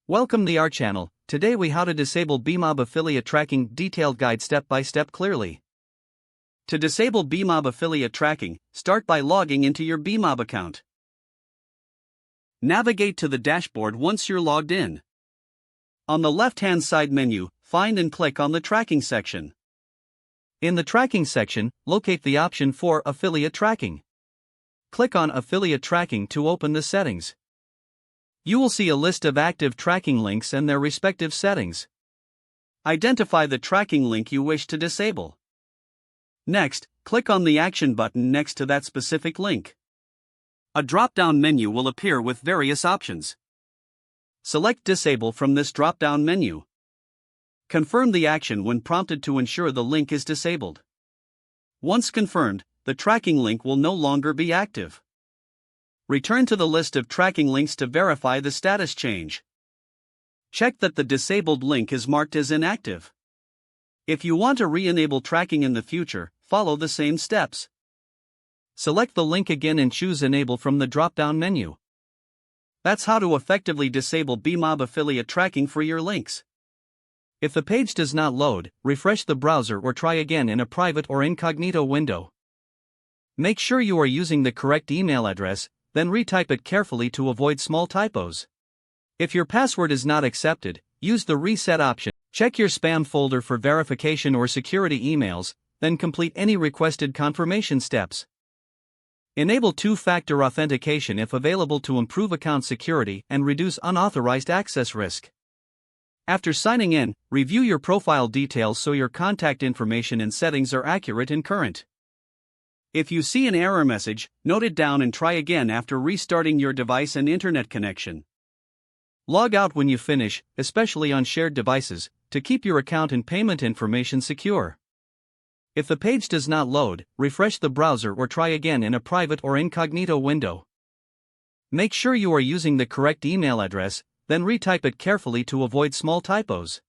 Welcome to our channel. Today we how to disable BeMob affiliate tracking detailed guide step by step clearly. To disable BeMob affiliate tracking, start by logging into your BeMob account. Navigate to the dashboard once you're logged in. On the left-hand side menu, find and click on the tracking section. In the tracking section, locate the option for affiliate tracking. Click on affiliate tracking to open the settings. You will see a list of active tracking links and their respective settings. Identify the tracking link you wish to disable. Next, click on the action button next to that specific link. A drop-down menu will appear with various options. Select Disable from this drop-down menu. Confirm the action when prompted to ensure the link is disabled. Once confirmed, the tracking link will no longer be active. Return to the list of tracking links to verify the status change. Check that the disabled link is marked as inactive. If you want to re-enable tracking in the future, follow the same steps. Select the link again and choose Enable from the drop-down menu. That's how to effectively disable BeMob affiliate tracking for your links. If the page does not load, refresh the browser or try again in a private or incognito window. Make sure you are using the correct email address, then retype it carefully to avoid small typos. If your password is not accepted, use the reset option. Check your spam folder for verification or security emails, then complete any requested confirmation steps. Enable two-factor authentication if available to improve account security and reduce unauthorized access risk. After signing in, review your profile details so your contact information and settings are accurate and current. If you see an error message, note it down and try again after restarting your device and internet connection. Log out when you finish, especially on shared devices, to keep your account and payment information secure. If the page does not load, refresh the browser or try again in a private or incognito window. Make sure you are using the correct email address, then retype it carefully to avoid small typos.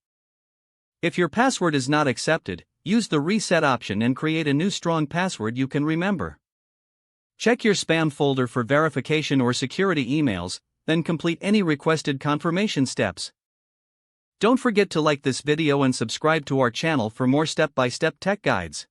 If your password is not accepted, use the reset option and create a new strong password you can remember. Check your spam folder for verification or security emails, then complete any requested confirmation steps. Don't forget to like this video and subscribe to our channel for more step-by-step tech guides.